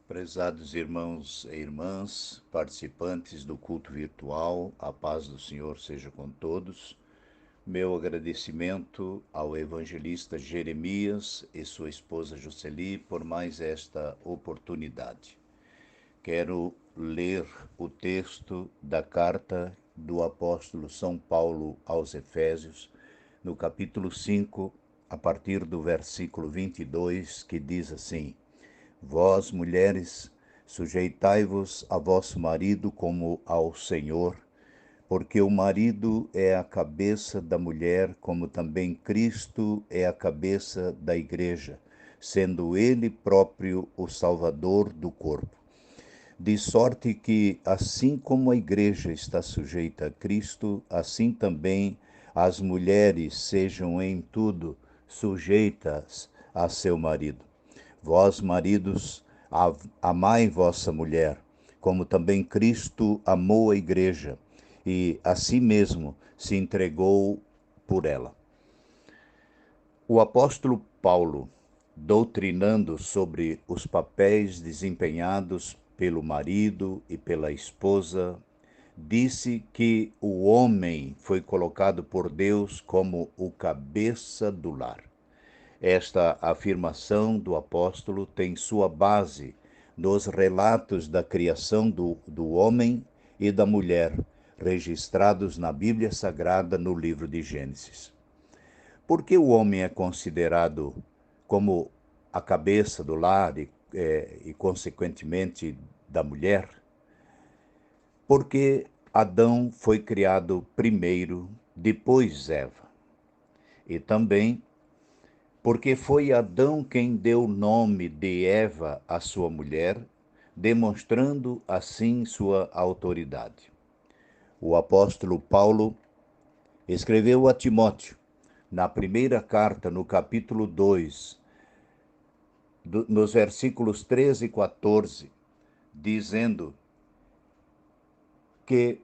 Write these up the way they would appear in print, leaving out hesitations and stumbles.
Prezados irmãos e irmãs, participantes do culto virtual, a paz do Senhor seja com todos. Meu agradecimento ao evangelista Jeremias e sua esposa Jocely por mais esta oportunidade. Quero ler o texto da carta do apóstolo São Paulo aos Efésios, no capítulo 5, a partir do versículo 22, que diz assim: Vós, mulheres, sujeitai-vos a vosso marido como ao Senhor, porque o marido é a cabeça da mulher, como também Cristo é a cabeça da igreja, sendo ele próprio o Salvador do corpo. De sorte que, assim como a igreja está sujeita a Cristo, assim também as mulheres sejam em tudo sujeitas a seu marido. Vós, maridos, amai vossa mulher, como também Cristo amou a igreja e a si mesmo se entregou por ela. O apóstolo Paulo, doutrinando sobre os papéis desempenhados pelo marido e pela esposa, disse que o homem foi colocado por Deus como o cabeça do lar. Esta afirmação do apóstolo tem sua base nos relatos da criação do homem e da mulher, registrados na Bíblia Sagrada no livro de Gênesis. Por que o homem é considerado como a cabeça do lar e consequentemente, da mulher? Porque Adão foi criado primeiro, depois Eva. E também porque foi Adão quem deu o nome de Eva à sua mulher, demonstrando assim sua autoridade. O apóstolo Paulo escreveu a Timóteo, na primeira carta, no capítulo 2, nos versículos 13 e 14, dizendo que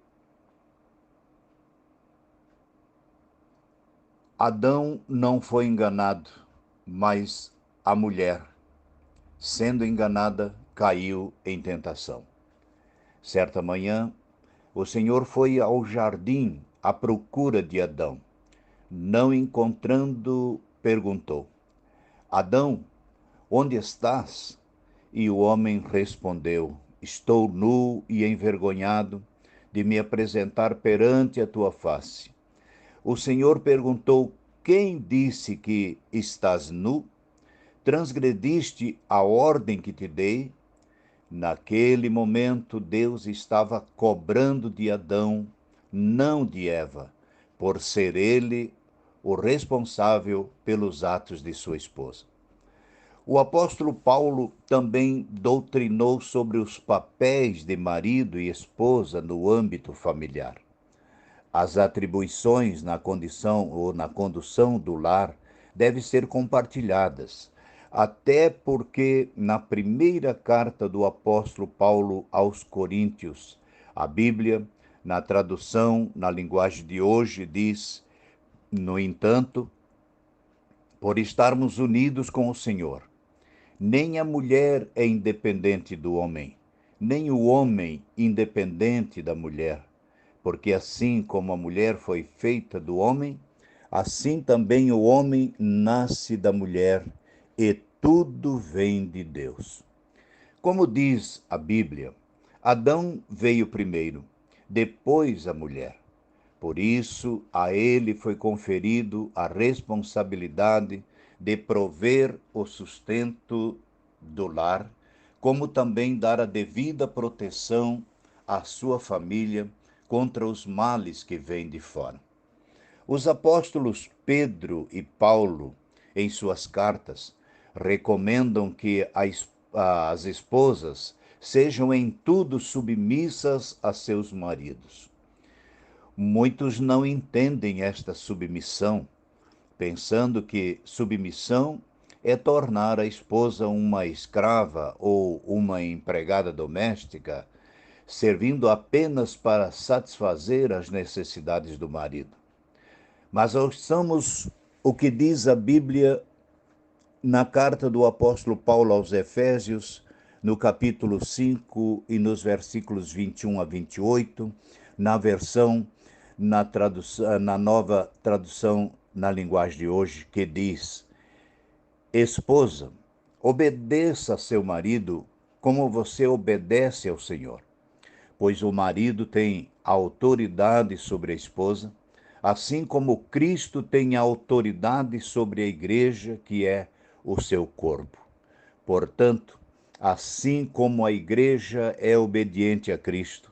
Adão não foi enganado, mas a mulher, sendo enganada, caiu em tentação. Certa manhã, o Senhor foi ao jardim à procura de Adão. Não encontrando, perguntou: Adão, onde estás? E o homem respondeu: Estou nu e envergonhado de me apresentar perante a tua face. O Senhor perguntou: Quem disse que estás nu? Transgrediste a ordem que te dei? Naquele momento, Deus estava cobrando de Adão, não de Eva, por ser ele o responsável pelos atos de sua esposa. O apóstolo Paulo também doutrinou sobre os papéis de marido e esposa no âmbito familiar. As atribuições na condição ou na condução do lar devem ser compartilhadas, até porque na primeira carta do apóstolo Paulo aos Coríntios, a Bíblia, na tradução na linguagem de hoje, diz: no entanto, por estarmos unidos com o Senhor, nem a mulher é independente do homem, nem o homem independente da mulher, porque assim como a mulher foi feita do homem, assim também o homem nasce da mulher, e tudo vem de Deus. Como diz a Bíblia, Adão veio primeiro, depois a mulher. Por isso, a ele foi conferido a responsabilidade de prover o sustento do lar, como também dar a devida proteção à sua família contra os males que vêm de fora. Os apóstolos Pedro e Paulo, em suas cartas, recomendam que as esposas sejam em tudo submissas a seus maridos. Muitos não entendem esta submissão, pensando que submissão é tornar a esposa uma escrava ou uma empregada doméstica, servindo apenas para satisfazer as necessidades do marido. Mas ouçamos o que diz a Bíblia na carta do apóstolo Paulo aos Efésios, no capítulo 5 e nos versículos 21 a 28, na nova tradução na linguagem de hoje, que diz: Esposa, obedeça a seu marido como você obedece ao Senhor, pois o marido tem autoridade sobre a esposa, assim como Cristo tem autoridade sobre a igreja, que é o seu corpo. Portanto, assim como a igreja é obediente a Cristo,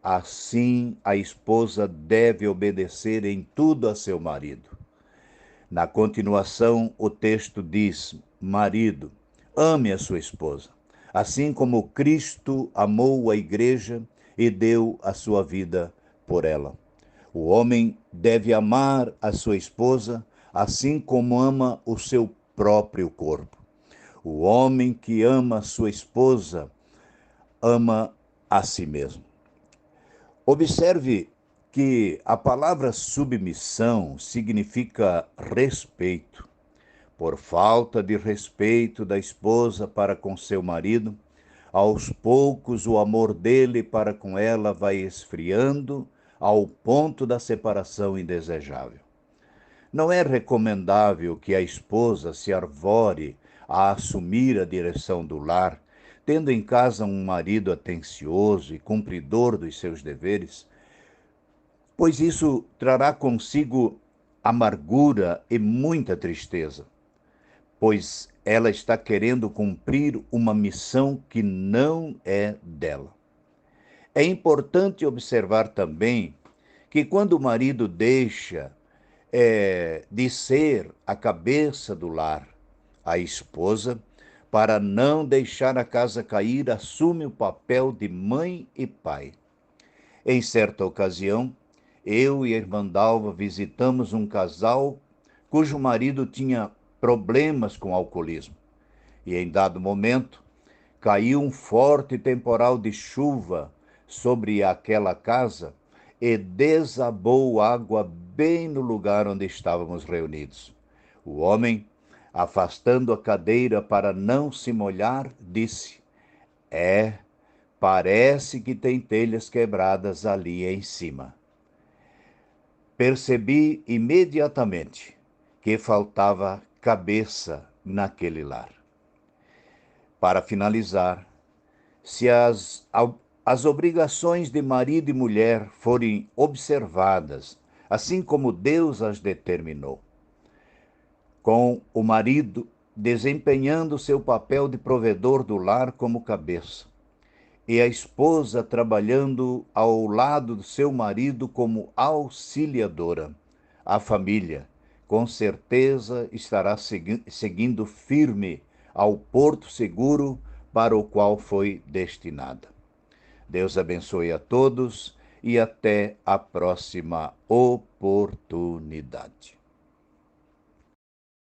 assim a esposa deve obedecer em tudo a seu marido. Na continuação, o texto diz: Marido, ame a sua esposa, assim como Cristo amou a igreja e deu a sua vida por ela. O homem deve amar a sua esposa, assim como ama o seu próprio corpo. O homem que ama a sua esposa ama a si mesmo. Observe que a palavra submissão significa respeito. Por falta de respeito da esposa para com seu marido, aos poucos o amor dele para com ela vai esfriando ao ponto da separação indesejável. Não é recomendável que a esposa se arvore a assumir a direção do lar, tendo em casa um marido atencioso e cumpridor dos seus deveres, pois isso trará consigo amargura e muita tristeza, pois ela está querendo cumprir uma missão que não é dela. É importante observar também que quando o marido deixa de ser a cabeça do lar, a esposa, para não deixar a casa cair, assume o papel de mãe e pai. Em certa ocasião, eu e a irmã Dalva visitamos um casal cujo marido tinha problemas com alcoolismo. E em dado momento, caiu um forte temporal de chuva sobre aquela casa e desabou água bem no lugar onde estávamos reunidos. O homem, afastando a cadeira para não se molhar, disse: parece que tem telhas quebradas ali em cima. Percebi imediatamente que faltava cabeça naquele lar. Para finalizar, se as obrigações de marido e mulher forem observadas, assim como Deus as determinou, com o marido desempenhando seu papel de provedor do lar como cabeça, e a esposa trabalhando ao lado do seu marido como auxiliadora, a família, com certeza, estará seguindo firme ao porto seguro para o qual foi destinada. Deus abençoe a todos e até a próxima oportunidade.